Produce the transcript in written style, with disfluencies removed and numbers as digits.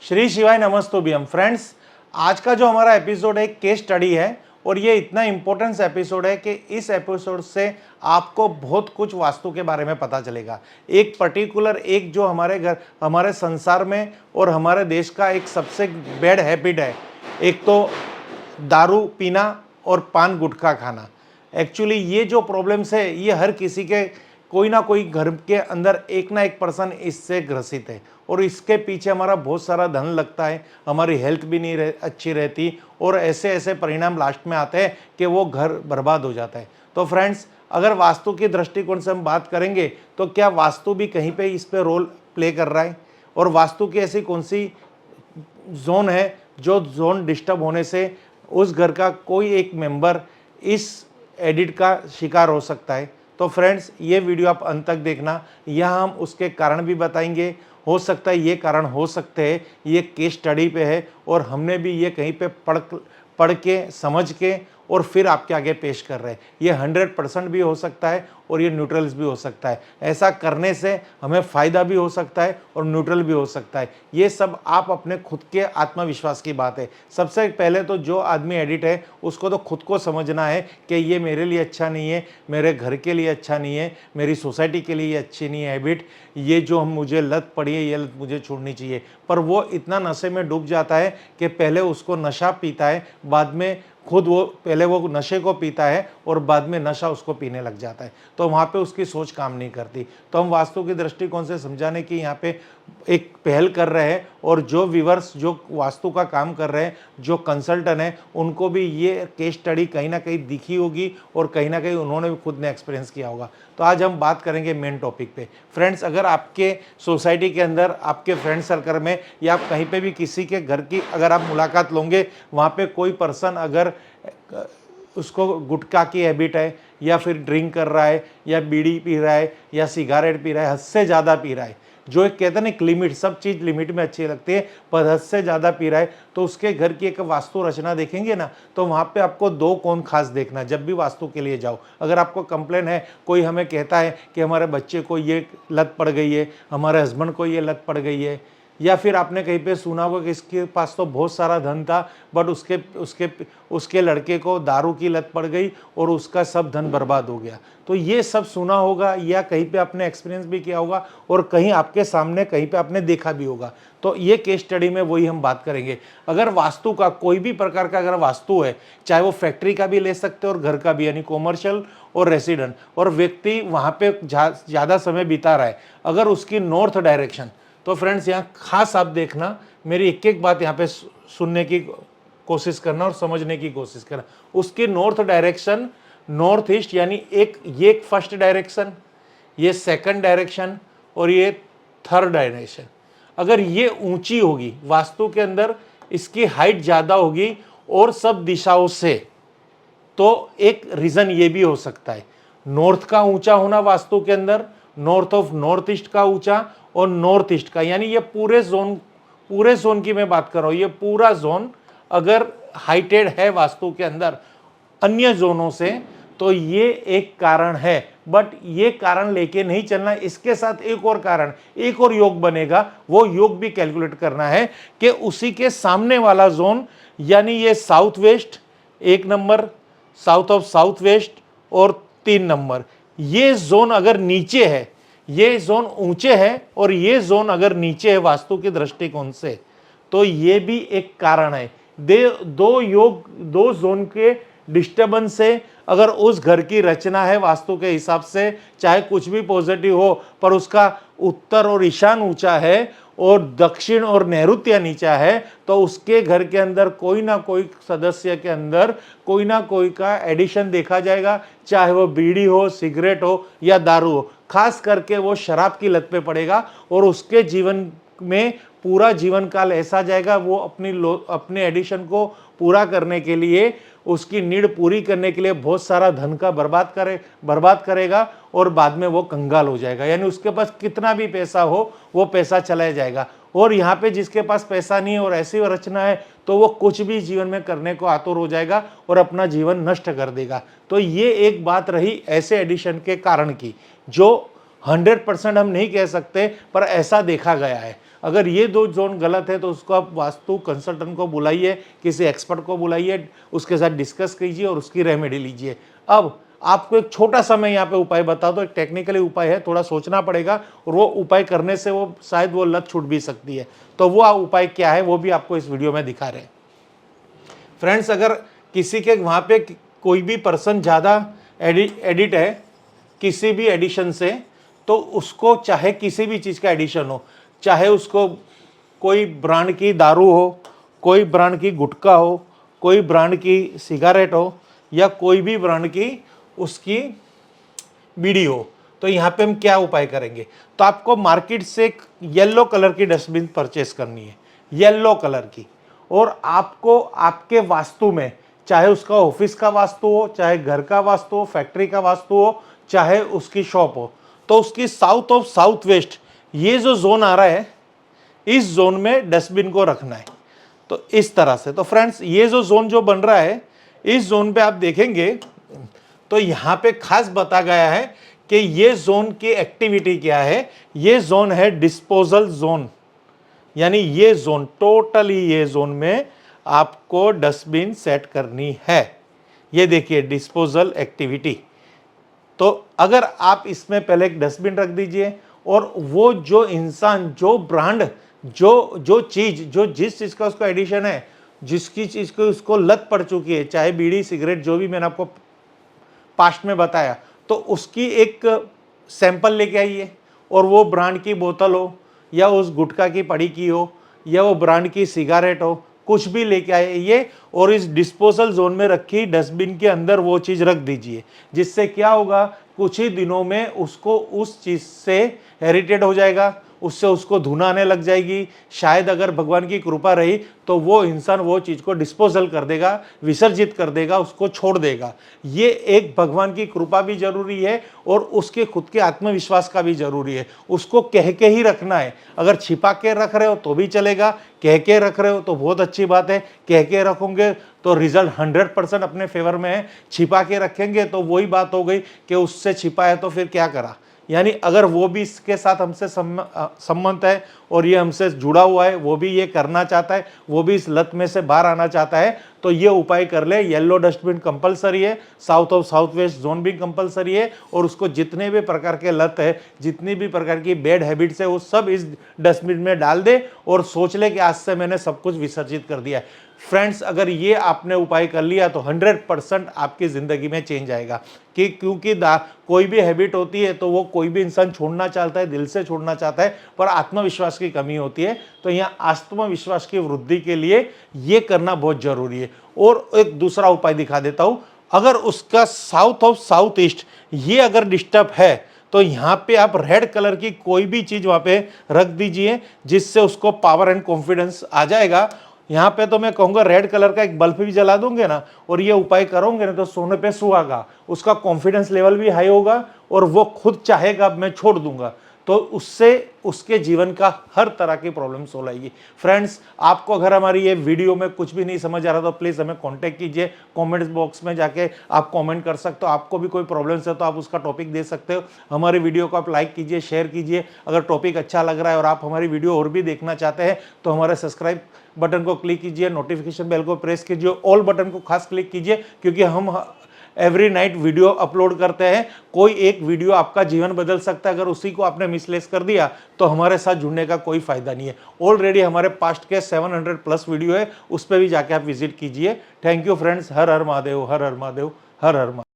श्री शिवाय नमस्तुभ्यम। फ्रेंड्स, आज का जो हमारा एपिसोड है केस स्टडी है और ये इतना इंपॉर्टेंट एपिसोड है कि इस एपिसोड से आपको बहुत कुछ वास्तु के बारे में पता चलेगा। एक पर्टिकुलर एक जो हमारे घर, हमारे संसार में और हमारे देश का एक सबसे बैड हैबिट है, एक तो दारू पीना और पान गुटखा खाना। एक्चुअली ये जो प्रॉब्लम्स है ये हर किसी के कोई ना कोई घर के अंदर एक ना एक पर्सन इससे ग्रसित है और इसके पीछे हमारा बहुत सारा धन लगता है, हमारी हेल्थ भी नहीं अच्छी रहती और ऐसे ऐसे परिणाम लास्ट में आते हैं कि वो घर बर्बाद हो जाता है। तो फ्रेंड्स, अगर वास्तु के दृष्टिकोण से हम बात करेंगे तो क्या वास्तु भी कहीं पे इस पे रोल प्ले कर रहा है और वास्तु की ऐसी कौन सी जोन है जो जोन डिस्टर्ब होने से उस घर का कोई एक मेंबर इस एडिट का शिकार हो सकता है। तो फ्रेंड्स, ये वीडियो आप अंत तक देखना, यहाँ हम उसके कारण भी बताएंगे। हो सकता है ये कारण हो सकते हैं, ये केस स्टडी पे है और हमने भी ये कहीं पे पढ़ के समझ के और फिर आपके आगे पेश कर रहे हैं। ये 100% भी हो सकता है और ये न्यूट्रल्स भी हो सकता है। ऐसा करने से हमें फ़ायदा भी हो सकता है और न्यूट्रल भी हो सकता है। ये सब आप अपने खुद के आत्मविश्वास की बात है। सबसे पहले तो जो आदमी एडिट है उसको तो खुद को समझना है कि ये मेरे लिए अच्छा नहीं है, मेरे घर के लिए अच्छा नहीं है, मेरी सोसाइटी के लिए अच्छी नहीं है हैबिट। ये जो मुझे लत पड़ी है ये लत मुझे छोड़नी चाहिए। पर वो इतना नशे में डूब जाता है कि पहले उसको नशा पीता है, बाद में खुद वो पहले वो नशे को पीता है और बाद में नशा उसको पीने लग जाता है। तो वहाँ पे उसकी सोच काम नहीं करती। तो हम वास्तु के दृष्टिकोण से समझाने की यहाँ पे एक पहल कर रहे हैं और जो व्यूअर्स जो वास्तु का काम कर रहे हैं, जो कंसल्टेंट हैं, उनको भी ये केस स्टडी कहीं ना कहीं दिखी होगी और कहीं ना कहीं उन्होंने भी खुद ने एक्सपीरियंस किया होगा। तो आज हम बात करेंगे मेन टॉपिक पे। फ्रेंड्स, अगर आपके सोसाइटी के अंदर, आपके फ्रेंड सर्कल में या आप कहीं पे भी किसी के घर की अगर आप मुलाकात लोगे, वहाँ पे कोई पर्सन अगर उसको गुटखा की हैबिट है या फिर ड्रिंक कर रहा है या बीड़ी पी रहा है या सिगारेट पी रहा है, हद से ज़्यादा पी रहा है, जो एक कहते हैं ना लिमिट, सब चीज़ लिमिट में अच्छी लगती है, पर हद से ज़्यादा पी रहा है, तो उसके घर की एक वास्तु रचना देखेंगे ना, तो वहाँ पे आपको दो कोण खास देखना जब भी वास्तु के लिए जाओ। अगर आपको कंप्लेन है, कोई हमें कहता है कि हमारे बच्चे को ये लत पड़ गई है, हमारे हस्बैंड को ये लत पड़ गई है, या फिर आपने कहीं पे सुना होगा कि इसके पास तो बहुत सारा धन था बट उसके लड़के को दारू की लत पड़ गई और उसका सब धन बर्बाद हो गया। तो ये सब सुना होगा या कहीं पे आपने एक्सपीरियंस भी किया होगा और कहीं आपके सामने कहीं पे आपने देखा भी होगा। तो ये केस स्टडी में वही हम बात करेंगे। अगर वास्तु का कोई भी प्रकार का अगर वास्तु है, चाहे वो फैक्ट्री का भी ले सकते हो और घर का भी, यानी कॉमर्शियल और रेसिडेंट, और व्यक्ति वहाँ पे ज़्यादा समय बिता रहा है, अगर उसकी नॉर्थ डायरेक्शन, तो फ्रेंड्स यहाँ खास आप देखना, मेरी एक एक बात यहाँ पे सुनने की कोशिश करना और समझने की कोशिश करना। उसकी नॉर्थ डायरेक्शन, नॉर्थ ईस्ट, यानी ये एक फर्स्ट डायरेक्शन, ये सेकंड डायरेक्शन और ये थर्ड डायरेक्शन, अगर ये ऊंची होगी वास्तु के अंदर, इसकी हाइट ज़्यादा होगी और सब दिशाओं से, तो एक रीज़न ये भी हो सकता है नॉर्थ का ऊंचा होना वास्तु के अंदर, नॉर्थ ऑफ नॉर्थ ईस्ट का ऊंचा और नॉर्थ ईस्ट का, यानी ये पूरे जोन की मैं बात कर रहा हूँ, ये पूरा जोन अगर हाइटेड है वास्तु के अंदर अन्य जोनों से, तो ये एक कारण है। बट ये कारण लेके नहीं चलना, इसके साथ एक और कारण, एक और योग बनेगा, वो योग भी कैलकुलेट करना है कि उसी के सामने वाला जोन, यानी ये south west 1 number, south of south west और 3 नंबर, ये जोन अगर नीचे है, ये जोन ऊंचे है और ये जोन अगर नीचे है वास्तु के दृष्टिकोण से, तो ये भी एक कारण है। दो जोन के डिस्टर्बेंस से अगर उस घर की रचना है वास्तु के हिसाब से, चाहे कुछ भी पॉजिटिव हो, पर उसका उत्तर और ईशान ऊंचा है और दक्षिण और नैऋत्य नीचा है, तो उसके घर के अंदर कोई ना कोई सदस्य के अंदर कोई ना कोई का एडिशन देखा जाएगा, चाहे वो बीड़ी हो, सिगरेट हो या दारू हो। खास करके वो शराब की लत पे पड़ेगा और उसके जीवन में पूरा जीवन काल ऐसा जाएगा, वो अपने एडिशन को पूरा करने के लिए, उसकी नीड पूरी करने के लिए बहुत सारा धन का बर्बाद करेगा और बाद में वो कंगाल हो जाएगा, यानी उसके पास कितना भी पैसा हो वो पैसा चला जाएगा। और यहाँ पे जिसके पास पैसा नहीं है और ऐसी रचना है, तो वो कुछ भी जीवन में करने को आतुर हो जाएगा और अपना जीवन नष्ट कर देगा। तो ये एक बात रही ऐसे एडिशन के कारण की, जो 100% हम नहीं कह सकते, पर ऐसा देखा गया है। अगर ये 2 जोन गलत है तो उसको आप वास्तु कंसल्टेंट को बुलाइए, किसी एक्सपर्ट को बुलाइए, उसके साथ डिस्कस कीजिए और उसकी रेमेडी लीजिए। अब आपको एक छोटा सा मैं यहाँ पे उपाय बता दो, एक टेक्निकली उपाय है, थोड़ा सोचना पड़ेगा और वो उपाय करने से वो शायद वो लत छूट भी सकती है। तो वो उपाय क्या है वो भी आपको इस वीडियो में दिखा रहे हैं। फ्रेंड्स, अगर किसी के वहाँ पे कोई भी पर्सन ज़्यादा एडिट है किसी भी एडिशन से, तो उसको चाहे किसी भी चीज़ का एडिशन हो, चाहे उसको कोई ब्रांड की दारू हो, कोई ब्रांड की गुटखा हो, कोई ब्रांड की सिगारेट हो, या कोई भी ब्रांड की उसकी बीड़ी हो, तो यहाँ पे हम क्या उपाय करेंगे? तो आपको मार्केट से एक येलो कलर की डस्टबिन परचेस करनी है, येलो कलर की। और आपको आपके वास्तु में, चाहे उसका ऑफिस का वास्तु हो, चाहे घर का वास्तु हो, फैक्ट्री का वास्तु हो, चाहे उसकी शॉप हो, तो उसकी साउथ ऑफ साउथ वेस्ट ये जो जोन आ रहा है, इस जोन में डस्टबिन को रखना है। तो इस तरह से, तो फ्रेंड्स ये जो जोन जो बन रहा है, इस जोन पे आप देखेंगे तो यहाँ पे खास बता गया है कि ये जोन की एक्टिविटी क्या है। ये जोन है डिस्पोजल जोन, यानी ये जोन टोटली, ये जोन में आपको डस्टबिन सेट करनी है। ये देखिए डिस्पोजल एक्टिविटी। तो अगर आप इसमें पहले एक डस्टबिन रख दीजिए, और वो जो इंसान, जो ब्रांड, जो चीज, जो जिस चीज का उसको एडिशन है, जिसकी चीज को उसको लत पड़ चुकी है, चाहे बीड़ी सिगरेट जो भी मैंने आपको पास्ट में बताया, तो उसकी एक सैंपल लेके आइए। और वो ब्रांड की बोतल हो, या उस गुटखा की पड़ी की हो, या वो ब्रांड की सिगारेट हो, कुछ भी लेके आइए और इस डिस्पोजल जोन में रखी डस्टबिन के अंदर वो चीज़ रख दीजिए। जिससे क्या होगा, कुछ ही दिनों में उसको उस चीज़ से हेरिटेड हो जाएगा, उससे उसको धुन आने लग जाएगी। शायद अगर भगवान की कृपा रही तो वो इंसान वो चीज़ को डिस्पोजल कर देगा, विसर्जित कर देगा, उसको छोड़ देगा। ये एक भगवान की कृपा भी जरूरी है और उसके खुद के आत्मविश्वास का भी जरूरी है। उसको कह के ही रखना है। अगर छिपा के रख रहे हो तो भी चलेगा, कह के रख रहे हो तो बहुत अच्छी बात है। कह के रखोगे तो रिजल्ट 100% अपने फेवर में है। छिपा के रखेंगे तो वही बात हो गई कि उससे छिपा है तो फिर क्या करा। यानी अगर वो भी इसके साथ हमसे संबंध है और ये हमसे जुड़ा हुआ है, वो भी ये करना चाहता है, वो भी इस लत में से बाहर आना चाहता है, तो ये उपाय कर ले। येलो डस्टबिन कंपलसरी है, south of south west zone भी कंपलसरी है, और उसको जितने भी प्रकार के लत है, जितनी भी प्रकार की बैड हैबिट्स है, वो सब इस डस्टबिन में डाल दे और सोच ले कि आज से मैंने सब कुछ विसर्जित कर दिया है। फ्रेंड्स, अगर ये आपने उपाय कर लिया तो 100% आपकी ज़िंदगी में चेंज आएगा। क्योंकि कोई भी हैबिट होती है तो वो कोई भी इंसान छोड़ना चाहता है, दिल से छोड़ना चाहता है, पर आत्मविश्वास की कमी होती है। तो यहाँ आत्मविश्वास की वृद्धि के लिए ये करना बहुत ज़रूरी है। और एक दूसरा उपाय दिखा देता हूँ। अगर उसका साउथ ऑफ साउथ ईस्ट ये अगर डिस्टर्ब है, तो यहाँ पे आप रेड कलर की कोई भी चीज़ वहाँ पे रख दीजिए, जिससे उसको पावर एंड कॉन्फिडेंस आ जाएगा। यहाँ पे तो मैं कहूँगा रेड कलर का एक बल्ब भी जला दूंगे ना, और ये उपाय करोगे ना, तो सोने पे सुहागा, उसका कॉन्फिडेंस लेवल भी हाई होगा और वो खुद चाहेगा मैं छोड़ दूंगा। तो उससे उसके जीवन का हर तरह की प्रॉब्लम सोल्व आएगी। फ्रेंड्स, आपको अगर हमारी ये वीडियो में कुछ भी नहीं समझ आ रहा तो प्लीज़ हमें कांटेक्ट कीजिए। कमेंट्स बॉक्स में जाके आप कमेंट कर सकते हो। आपको भी कोई प्रॉब्लम्स है तो आप उसका टॉपिक दे सकते हो। हमारी वीडियो को आप लाइक कीजिए, शेयर कीजिए। अगर टॉपिक अच्छा लग रहा है और आप हमारी वीडियो और भी देखना चाहते हैं तो हमारे सब्सक्राइब बटन को क्लिक कीजिए, नोटिफिकेशन बेल को प्रेस कीजिए, ऑल बटन को खास क्लिक कीजिए, क्योंकि हम एवरी नाइट वीडियो अपलोड करते हैं। कोई एक वीडियो आपका जीवन बदल सकता है। अगर उसी को आपने मिसलेस कर दिया तो हमारे साथ जुड़ने का कोई फायदा नहीं है। ऑलरेडी हमारे पास्ट के 700+ वीडियो है, उस पर भी जाके आप विजिट कीजिए। Thank you friends. Her her Mahadev, her her Mahadev, her her Mahadev.